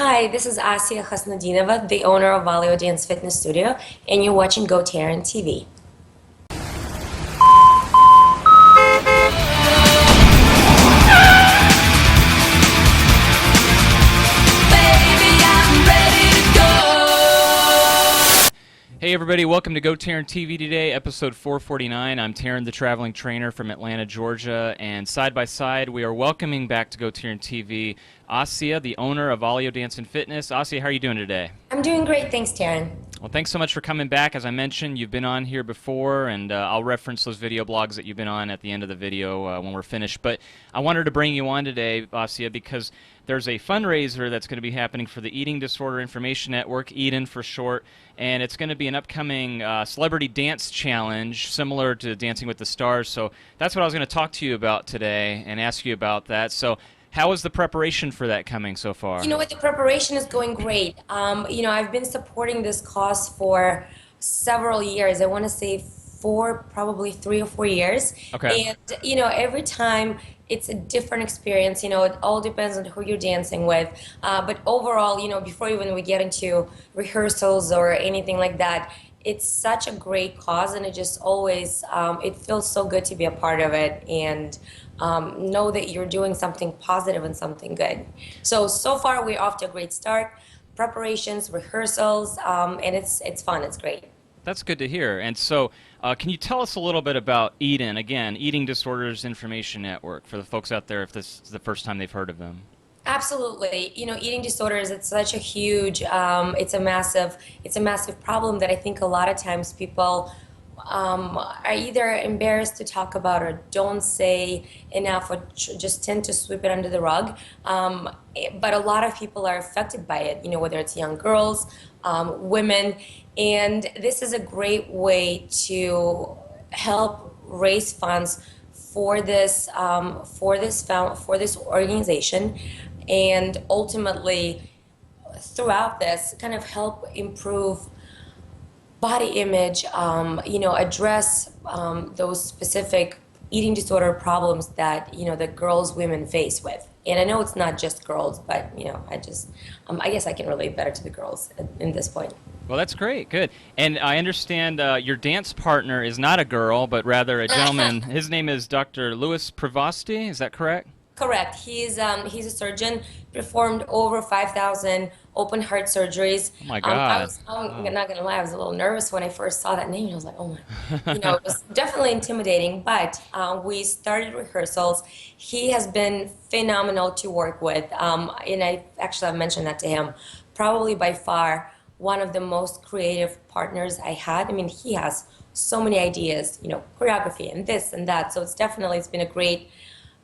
Hi, this is Asiya Khasnutdinova, the owner of Valio Dance Fitness Studio, and you're watching GoTarryn TV. Hey everybody, welcome to GoTarryn TV today, episode 449. I'm Tarryn the Traveling Trainer from Atlanta, Georgia, and side by side we are welcoming back to GoTarryn TV Asiya, the owner of Valio Dance and Fitness. Asiya, how are you doing today? I'm doing great, thanks, Tarryn. Well, thanks so much for coming back. As I mentioned, you've been on here before, and I'll reference those video blogs that you've been on at the end of the video when we're finished. But I wanted to bring you on today, Asiya, because there's a fundraiser that's going to be happening for the Eating Disorder Information Network, EDIN for short, and it's going to be an upcoming celebrity dance challenge similar to Dancing with the Stars. So that's what I was going to talk to you about today and ask you about that. So how is the preparation for that coming so far? You know what, the preparation is going great. I've been supporting this cause for several years. I want to say probably 3 or 4 years. Okay. And, every time it's a different experience. It all depends on who you're dancing with. But overall, before even we get into rehearsals or anything like that, it's such a great cause, and it just always, it feels so good to be a part of it and know that you're doing something positive and something good. So far we're off to a great start. Preparations, rehearsals, and it's fun, it's great. That's good to hear. And so can you tell us a little bit about EDIN, again, Eating Disorders Information Network, for the folks out there if this is the first time they've heard of them? Absolutely. Eating disorders, it's such a huge, it's a massive problem that I think a lot of times people are either embarrassed to talk about or don't say enough, or just tend to sweep it under the rug. But a lot of people are affected by it, whether it's young girls, women, and this is a great way to help raise funds for this organization, and ultimately throughout this kind of help improve body image, address those specific eating disorder problems that that women face with. And I know it's not just girls, but I guess I can relate better to the girls in this point. Well, that's great. Good. And I understand your dance partner is not a girl, but rather a gentleman. His name is Dr. Louis Prevosti. Is that correct? Correct. He's a surgeon, performed over 5,000 open heart surgeries. Oh my God. I'm not gonna lie, I was a little nervous when I first saw that name. I was like, oh my, it was definitely intimidating. But we started rehearsals. He has been phenomenal to work with, and I've mentioned that to him. Probably by far one of the most creative partners I had. I mean, he has so many ideas, choreography and this and that. So it's been a great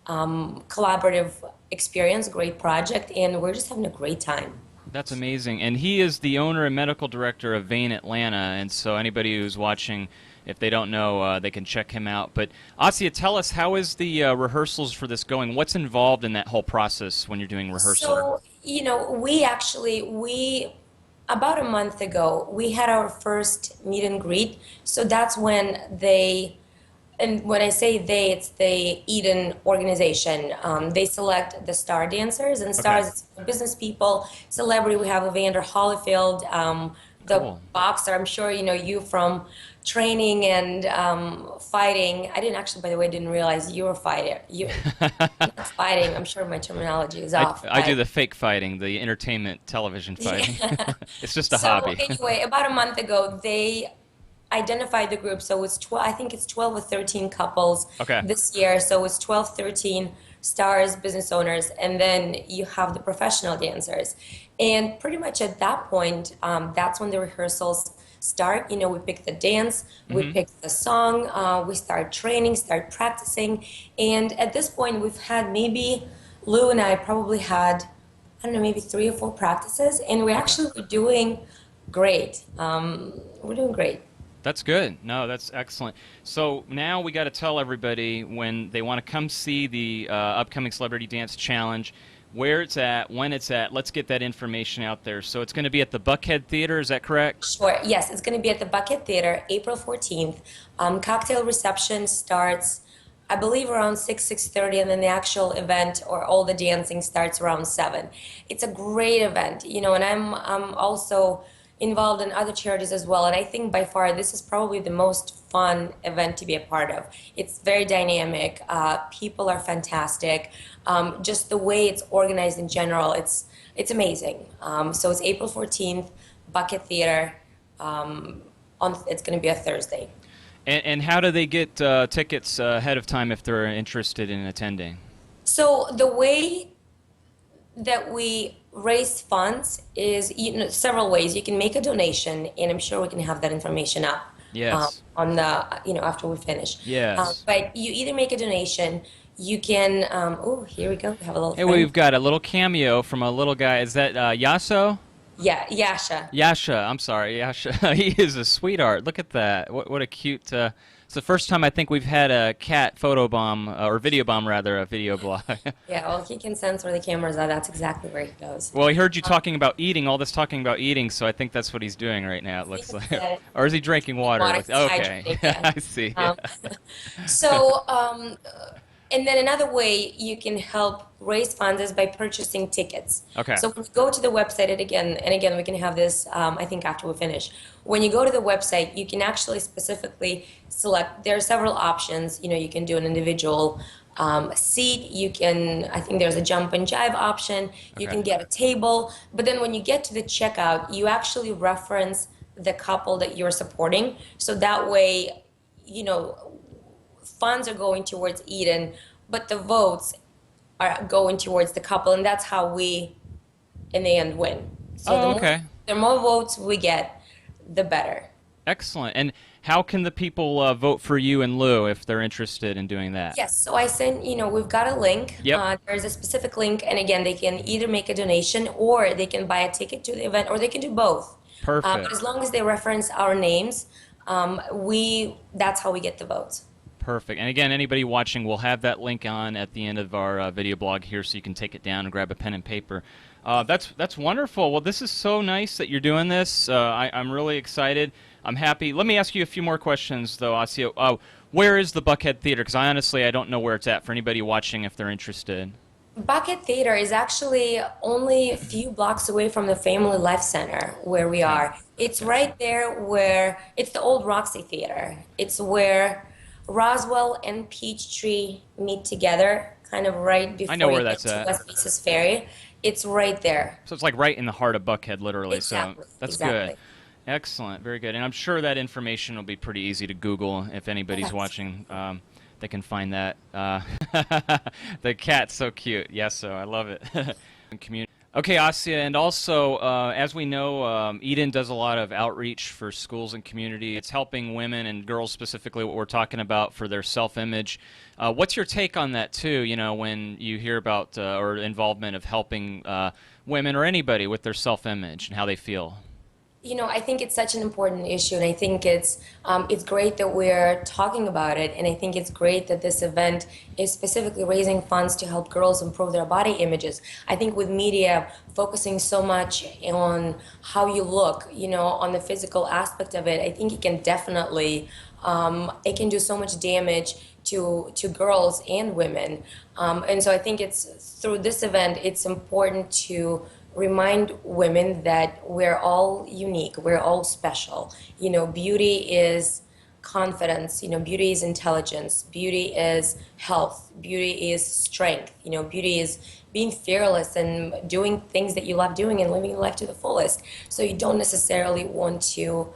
collaborative experience, great project, and we're just having a great time. That's amazing. And he is the owner and medical director of Vein Atlanta, and so anybody who's watching, if they don't know, they can check him out. But Asiya, tell us, how is the rehearsals for this going? What's involved in that whole process when you're doing rehearsal? So, we about a month ago, we had our first meet and greet. So that's when and when I say they, it's the EDIN organization. They select the star dancers, and stars, okay, business people, celebrity. We have Evander Holyfield, the Cool. boxer. I'm sure you from training and fighting. I didn't realize you were fighting. Not fighting. I'm sure my terminology is off. I do the fake fighting, the entertainment television fighting. Yeah. It's just a hobby. Anyway, about a month ago, they identified the group. So it's 12, I think it's 12 or 13 couples this year. So it's 12, 13 stars, business owners, and then you have the professional dancers. And pretty much at that point, that's when the rehearsals start. We pick the dance, we pick the song, we start training, start practicing. And at this point, we've had Lou and I probably had, I don't know, maybe 3 or 4 practices, and we're actually doing great. We're doing great. That's good. No, that's excellent. So now we got to tell everybody, when they want to come see the upcoming Celebrity Dance Challenge, where it's at, when it's at. Let's get that information out there. So it's going to be at the Buckhead Theater, is that correct? Sure. Yes, it's going to be at the Buckhead Theater, April 14th. Cocktail reception starts I believe around 6:30, and then the actual event or all the dancing starts around 7. It's a great event, you know, and I'm also involved in other charities as well, and I think by far this is probably the most fun event to be a part of. It's very dynamic. People are fantastic. Just the way it's organized in general, it's amazing. So it's April 14th, Bucket Theater. It's going to be a Thursday. And how do they get tickets ahead of time if they're interested in attending? So the way that we raise funds is, you know, several ways. You can make a donation, and I'm sure we can have that information up. Yes. On the, you know, after we finish. Yes. But you either make a donation, you can, oh, here we go. We have a little Hey, friend. we've got a little cameo from a little guy. Is that Yasso? Yeah, Yasha. Yasha, I'm sorry, Yasha. He is a sweetheart. Look at that. What a cute. It's the first time I think we've had a cat photo bomb, or video bomb rather, a video blog. Yeah, well, he can sense where the cameras are. That's exactly where he goes. Well, he heard you talking about eating, all this talking about eating, so I think that's what he's doing right now, it looks like. Or is he drinking water? Okay, I see. So, and then another way you can help raise funds is by purchasing tickets. Okay. So when you go to the website, and again, we can have this, I think, after we finish. When you go to the website, you can actually specifically select, there are several options. You know, you can do an individual seat. You can, I think there's a jump and jive option. You can get a table. But then when you get to the checkout, you actually reference the couple that you're supporting. So that way, you know, funds are going towards Eden, but the votes are going towards the couple, and that's how we, in the end, win. So the more votes we get, the better. Excellent. And how can the people vote for you and Lou if they're interested in doing that? Yes, so I sent, you know, we've got a link. Yep. There's a specific link, and again, they can either make a donation, or they can buy a ticket to the event, or they can do both. Perfect. But as long as they reference our names, that's how we get the votes. Perfect. And again, anybody watching, we'll have that link on at the end of our video blog here, so you can take it down and grab a pen and paper. That's wonderful. Well, this is so nice that you're doing this. I'm really excited. I'm happy. Let me ask you a few more questions, though, Asiya. Where is the Buckhead Theater? Because I don't know where it's at for anybody watching if they're interested. Bucket Theater is actually only a few blocks away from the Family Life Center where we are. It's right there where, it's the old Roxy Theater. It's where Roswell and Peachtree meet together, kind of right before I know where you that's get to at. West Basis Ferry. It's right there. So it's like right in the heart of Buckhead, literally. Exactly. So that's exactly. good. Excellent. Very good. And I'm sure that information will be pretty easy to Google if anybody's watching. They can find that. The cat's so cute. Yes, so I love it. Community. Okay, Asiya, and also, as we know, Eden does a lot of outreach for schools and community. It's helping women and girls specifically, what we're talking about, for their self-image. What's your take on that, too, you know, when you hear about or involvement of helping women or anybody with their self-image and how they feel? You know, I think it's such an important issue, and I think it's great that we're talking about it, and I think it's great that this event is specifically raising funds to help girls improve their body images. I think with media focusing so much on how you look, you know, on the physical aspect of it, I think it can definitely, it can do so much damage to girls and women. And so I think it's through this event, it's important to remind women that we're all unique, we're all special. You know, beauty is confidence, you know, beauty is intelligence, beauty is health, beauty is strength, you know, beauty is being fearless and doing things that you love doing and living your life to the fullest. So you don't necessarily want to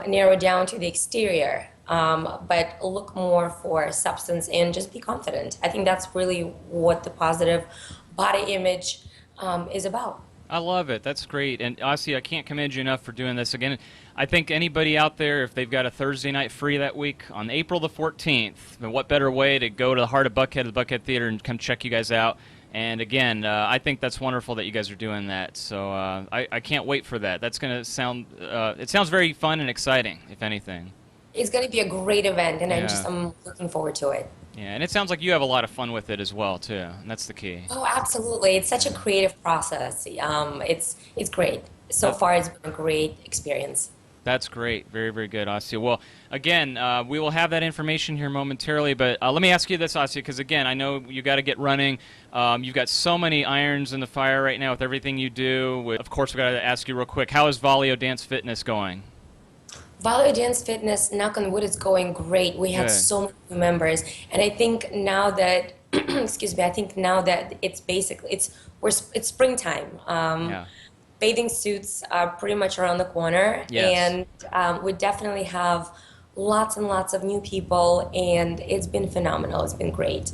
narrow down to the exterior, but look more for substance and just be confident. I think that's really what the positive body image is about. I love it. That's great. And Asiya, I can't commend you enough for doing this. Again, I think anybody out there, if they've got a Thursday night free that week, on April the 14th, what better way to go to the heart of Buckhead, the Buckhead Theater, and come check you guys out. And again, I think that's wonderful that you guys are doing that. So I can't wait for that. That's going to sound, it sounds very fun and exciting, if anything. It's going to be a great event, and I'm looking forward to it. Yeah, and it sounds like you have a lot of fun with it as well, too, and that's the key. Oh, absolutely. It's such a creative process. It's great. So far, it's been a great experience. That's great. Very, very good, Asiya. Well, again, we will have that information here momentarily, but let me ask you this, Asiya, because, again, I know you got to get running. You've got so many irons in the fire right now with everything you do. Of course, we've got to ask you real quick, how is Valio Dance Fitness going? Valio Dance Fitness, knock on wood, is going great. We had so many new members, and I think now that, excuse me, I think now that it's basically, it's springtime. Yeah. Bathing suits are pretty much around the corner, Yes. and we definitely have lots and lots of new people, and it's been phenomenal. It's been great.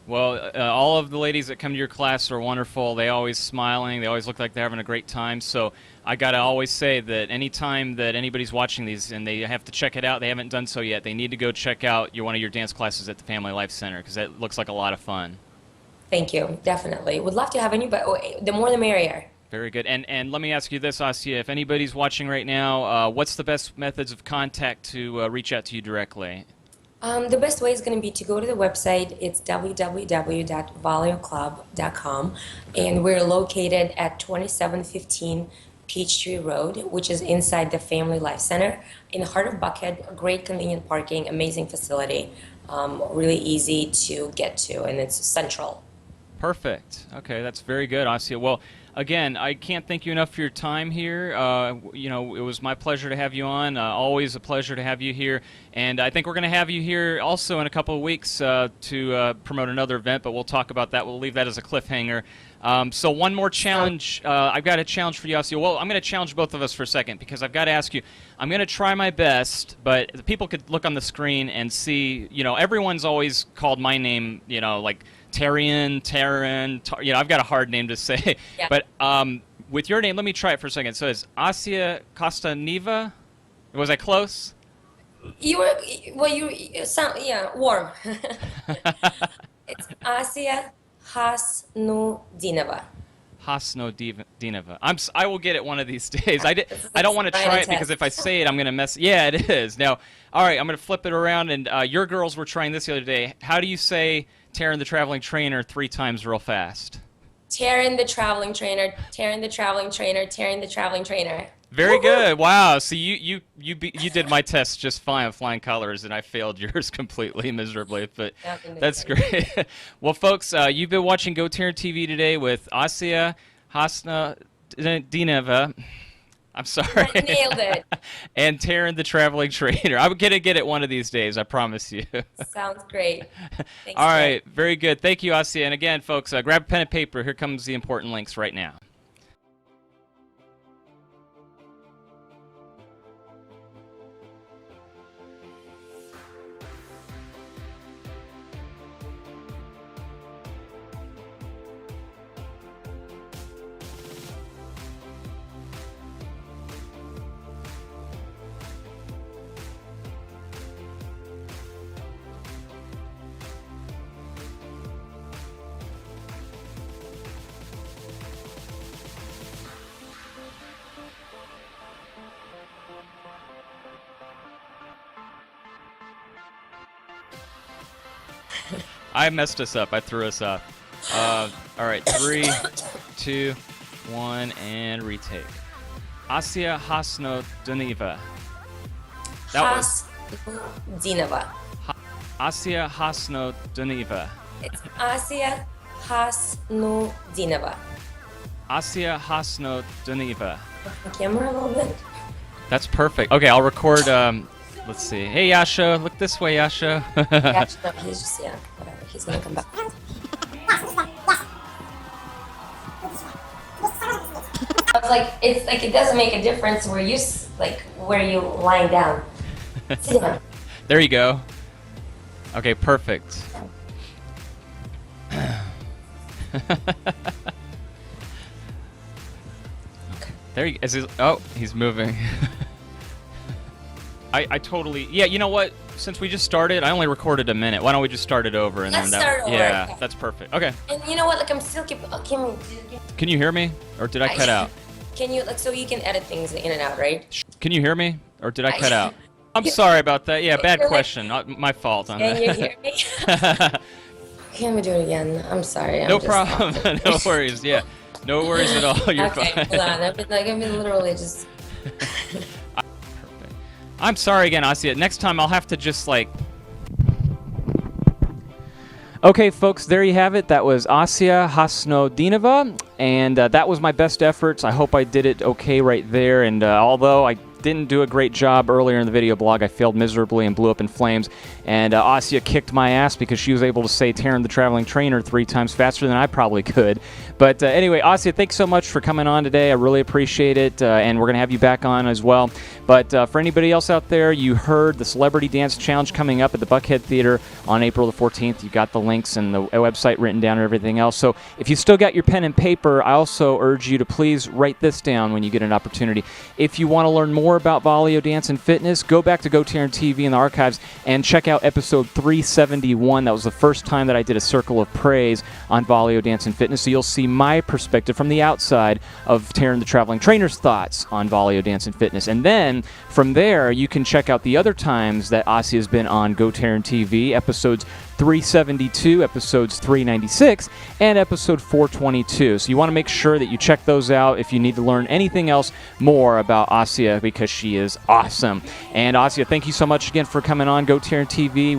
Well, all of the ladies that come to your class are wonderful. They always smiling. They always look like they're having a great time. So I got to always say that anytime that anybody's watching these and they have to check it out, they haven't done so yet, they need to go check out one of your dance classes at the Family Life Center because it looks like a lot of fun. Thank you. Definitely. Would love to have anybody. The more the merrier. Very good. And let me ask you this, Asiya. If anybody's watching right now, what's the best methods of contact to reach out to you directly? The best way is going to be to go to the website. It's www.valioclub.com, and we're located at 2715 Peachtree Road, which is inside the Family Life Center in the heart of Buckhead. Great convenient parking, amazing facility, really easy to get to, and it's central. Perfect. Okay, that's very good, Asiya. Well, again, I can't thank you enough for your time here. You know, it was my pleasure to have you on. Always a pleasure to have you here. And I think we're going to have you here also in a couple of weeks to promote another event, but we'll talk about that. We'll leave that as a cliffhanger. So one more challenge. I've got a challenge for you, Asiya. Well, I'm going to challenge both of us for a second because I've got to ask you. I'm going to try my best, but the people could look on the screen and see, you know, everyone's always called my name, you know, like Tarryn, you know, I've got a hard name to say. Yeah. But with your name, let me try it for a second. So it's Asiya Khasnutdinova. Was I close? You were, well, you sound, yeah, warm. It's Asiya Khasnutdinova. Khasnutdinova. I will get it one of these days. I don't want to try it because if I say it, I'm going to mess. Yeah, it is. Now, all right, I'm going to flip it around. And your girls were trying this the other day. How do you say Tarryn the Traveling Trainer 3 times real fast? Tarryn the Traveling Trainer, Tarryn the Traveling Trainer, Tarryn the Traveling Trainer. Very good. Wow. So you did my test just fine with flying colors, and I failed yours completely miserably. But that's great. Well, folks, you've been watching GoTarryn TV today with Asiya Khasnutdinova. I'm sorry. I nailed it. And Tarryn the Traveling Trainer. I'm going to get it one of these days, I promise you. Sounds great. Thanks, all right. Very good. Thank you, Asiya. And again, folks, grab a pen and paper. Here comes the important links right now. I messed us up. I threw us off. All right, 3, 2, 1, and retake. Asiya Khasnutdinova. Khasnutdinova. Asiya Khasnutdinova. It's Asiya Khasnutdinova. Asiya Khasnutdinova. The camera a little bit. That's perfect. Okay, I'll record. Let's see. Hey, Yasha, look this way, Yasha. Yeah, no, he's just, yeah, whatever. He's gonna come back. I was like, it's like it doesn't make a difference where you where you lying down. Sit down. There you go. Okay, perfect. There he is. Oh, he's moving. I totally. Yeah, you know what? Since we just started, I only recorded a minute. Why don't we just start it over and Let's then start over. Yeah, Okay. that's perfect. Okay. And you know what? Like I'm still Can you hear me, or did I cut out? Can you so you can edit things in and out, right? Can you hear me, or did I cut out? I'm sorry about that. Yeah, bad question. Not my fault on Can you that. hear me? Can we do it again? I'm sorry. No problem. No worries. Yeah, no worries at all. You're okay, fine. hold on. I've been literally just. Perfect. I'm sorry again, Asiya. Next time I'll have to just like... Okay, folks, there you have it. That was Asiya Khasnutdinova, and that was my best efforts. I hope I did it okay right there, and although I didn't do a great job earlier in the video blog, I failed miserably and blew up in flames, and Asiya kicked my ass because she was able to say Tarryn the Traveling Trainer 3 times faster than I probably could. But anyway, Asiya, thanks so much for coming on today. I really appreciate it, and we're going to have you back on as well. But for anybody else out there, you heard the Celebrity Dance Challenge coming up at the Buckhead Theater on April the 14th. You got the links and the website written down and everything else. So if you still got your pen and paper, I also urge you to please write this down when you get an opportunity. If you want to learn more about Volleyball Dance and Fitness, go back to GoTarryn TV in the archives and check out episode 371. That was the first time that I did a circle of praise on Volleyball Dance and Fitness. So you'll see my perspective from the outside of Tarryn the Traveling Trainer's thoughts on Volleyball Dance and Fitness. And then from there, you can check out the other times that Asiya has been on GoTarryn TV, episodes 372, episodes 396, and episode 422. So you want to make sure that you check those out if you need to learn anything else more about Asiya, because she is awesome. And Asiya, thank you so much again for coming on GoTarryn TV.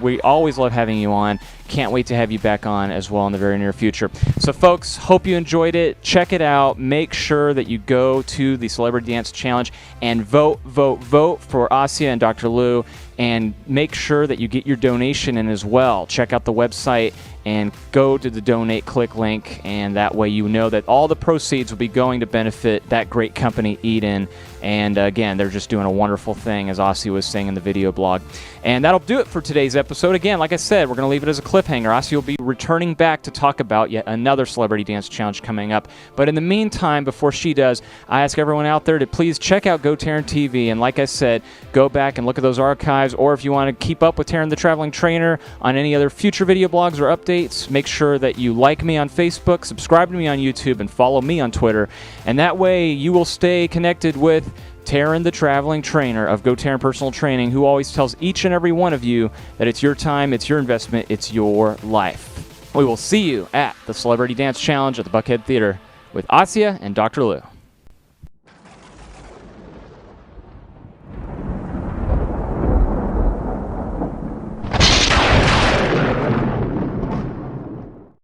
We always love having you on. Can't wait to have you back on as well in the very near future. So folks, hope you enjoyed it. Check it out. Make sure that you go to the Celebrity Dance Challenge and vote for Asiya and Dr. Lou, and make sure that you get your donation in as well. Check out the website and go to the donate click link, and that way you know that all the proceeds will be going to benefit that great company, Eden. And again, they're just doing a wonderful thing, as Asiya was saying in the video blog. And that'll do it for today's episode. Again, like I said, we're going to leave it as a cliffhanger. Asiya will be returning back to talk about yet another Celebrity Dance Challenge coming up. But in the meantime, before she does, I ask everyone out there to please check out GoTarryn TV. And like I said, go back and look at those archives. Or if you want to keep up with Tarryn the Traveling Trainer on any other future video blogs or updates, make sure that you like me on Facebook, subscribe to me on YouTube, and follow me on Twitter. And that way you will stay connected with Tarryn the Traveling Trainer of GoTarryn Personal Training, who always tells each and every one of you that it's your time, it's your investment, it's your life. We will see you at the Celebrity Dance Challenge at the Buckhead Theater with Asiya and Dr. Lou.